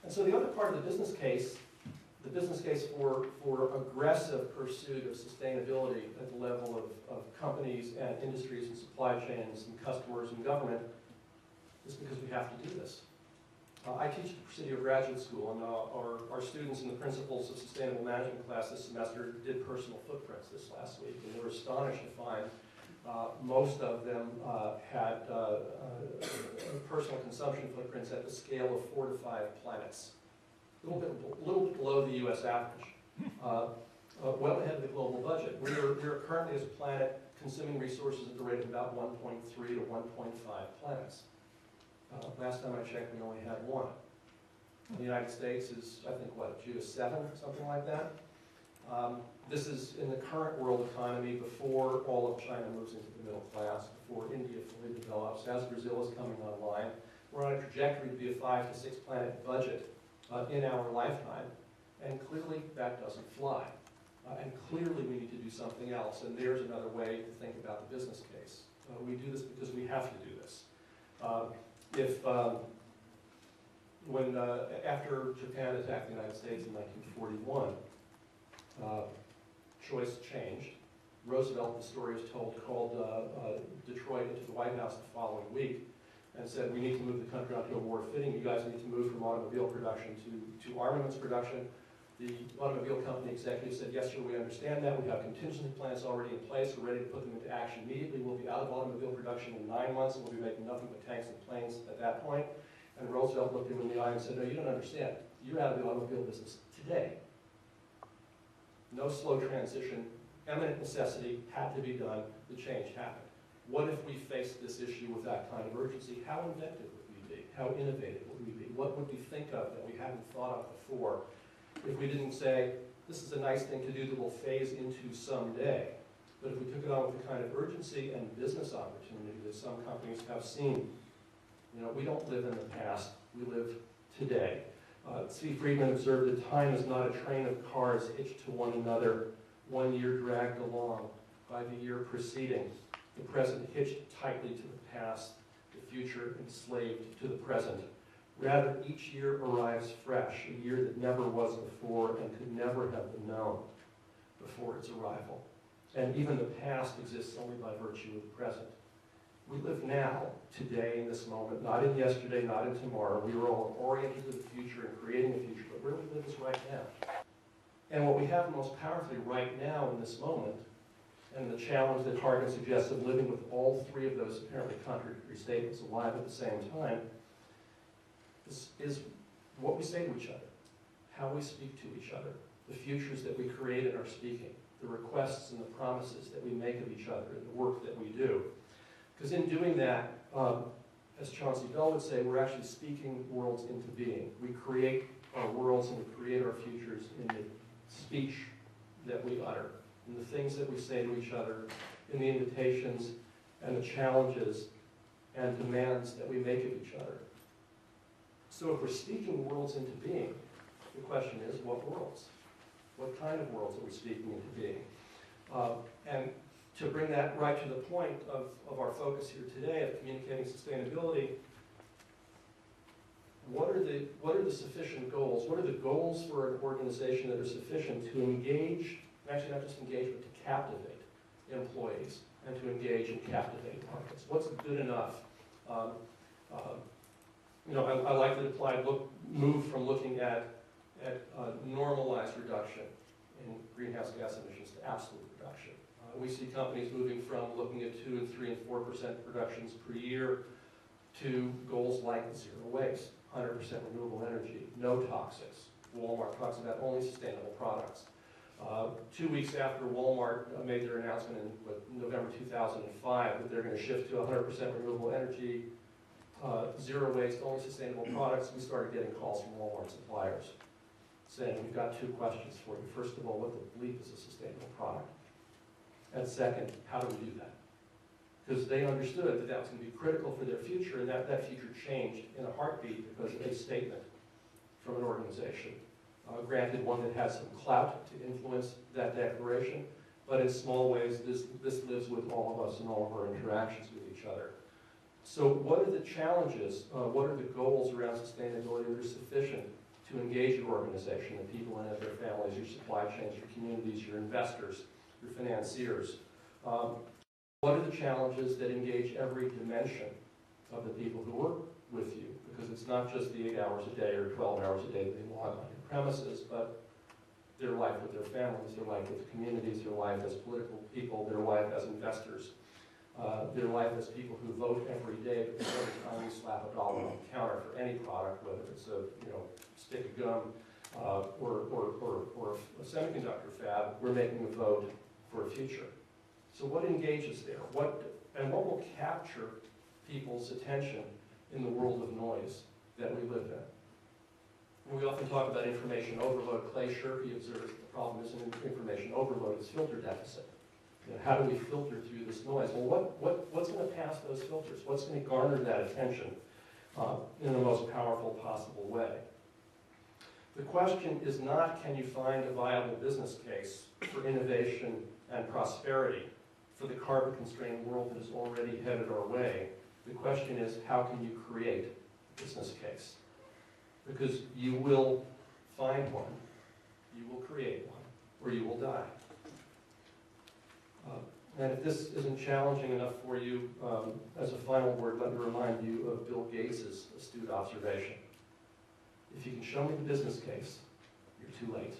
And so the other part of the business case for aggressive pursuit of sustainability at the level of companies and industries and supply chains and customers and government is because we have to do this. I teach at the Presidio Graduate School, and our students in the Principles of Sustainable Management class this semester did personal footprints this last week, and they were astonished to find most of them had personal consumption footprints at the scale of 4 to 5 planets. A little bit below the U.S. average, well ahead of the global budget. We are currently, as a planet, consuming resources at the rate of about 1.3 to 1.5 planets. Last time I checked, we only had 1. The United States is, I think, what, 2 to 7, something like that. This is in the current world economy before all of China moves into the middle class, before India fully develops, as Brazil is coming online. We're on a trajectory to be a 5 to 6 planet budget in our lifetime, and clearly that doesn't fly. And clearly we need to do something else, and there's another way to think about the business case. We do this because we have to do this. After Japan attacked the United States in 1941, choice changed. Roosevelt, the story is told, called Detroit into the White House the following week and said, we need to move the country onto a war footing. You guys need to move from automobile production to armaments production. The automobile company executive said, yes, sir, we understand that. We have contingency plans already in place. We're ready to put them into action immediately. We'll be out of automobile production in 9 months, and we'll be making nothing but tanks and planes at that point. And Roosevelt looked him in the eye and said, no, you don't understand. You're out of the automobile business today. No slow transition, eminent necessity had to be done, the change happened. What if we faced this issue with that kind of urgency? How inventive would we be? How innovative would we be? What would we think of that we hadn't thought of before? If we didn't say, this is a nice thing to do that we'll phase into someday, but if we took it on with the kind of urgency and business opportunity that some companies have seen. You know, we don't live in the past, we live today. C. Friedman observed that time is not a train of cars hitched to one another, one year dragged along by the year preceding, the present hitched tightly to the past, the future enslaved to the present. Rather, each year arrives fresh, a year that never was before and could never have been known before its arrival. And even the past exists only by virtue of the present. We live now, today, in this moment, not in yesterday, not in tomorrow. We are all oriented to the future and creating the future, but where we live is right now. And what we have most powerfully right now in this moment, and the challenge that Hargan suggests of living with all 3 of those apparently contradictory statements alive at the same time, is what we say to each other, how we speak to each other, the futures that we create in our speaking, the requests and the promises that we make of each other, and the work that we do. Because in doing that, as Chauncey Bell would say, we're actually speaking worlds into being. We create our worlds and we create our futures in the speech that we utter, in the things that we say to each other, in the invitations and the challenges and demands that we make of each other. So if we're speaking worlds into being, the question is, what worlds? What kind of worlds are we speaking into being? And to bring that right to the point of our focus here today of communicating sustainability, what are the sufficient goals? What are the goals for an organization that are sufficient to engage, actually not just engage, but to captivate employees and to engage and captivate markets? What's good enough? You know, I like the applied move from looking at normalized reduction in greenhouse gas emissions to absolute reduction. We see companies moving from looking at 2 and 3 and 4% reductions per year to goals like zero waste, 100% renewable energy, no toxics. Walmart talks about only sustainable products. 2 weeks after Walmart made their announcement in November 2005 that they're going to shift to 100% renewable energy, zero waste, only sustainable products, we started getting calls from Walmart suppliers saying, we've got 2 questions for you. First of all, what the bleep is a sustainable product? And second, how do we do that? Because they understood that that was going to be critical for their future, and that future changed in a heartbeat because of a statement from an organization. Granted, one that has some clout to influence that declaration, but in small ways, this lives with all of us and all of our interactions with each other. So what are the challenges, what are the goals around sustainability that are sufficient to engage your organization, the people in it, their families, your supply chains, your communities, your investors, your financiers. What are the challenges that engage every dimension of the people who work with you? Because it's not just the 8 hours a day or 12 hours a day that they log on your premises, but their life with their families, their life with the communities, their life as political people, their life as investors, their life as people who vote every day, because every time you slap a dollar on the counter for any product, whether it's a stick of gum or a semiconductor fab, we're making a vote for a future. So what engages there? What will capture people's attention in the world of noise that we live in? We often talk about information overload. Clay Shirky observes the problem isn't information overload, it's filter deficit. How do we filter through this noise? Well, what's going to pass those filters? What's going to garner that attention in the most powerful possible way? The question is not, can you find a viable business case for innovation and prosperity for the carbon-constrained world that is already headed our way? The question is, how can you create a business case? Because you will find one, you will create one, or you will die. And if this isn't challenging enough for you, as a final word, let me remind you of Bill Gates' astute observation. If you can show me the business case, you're too late.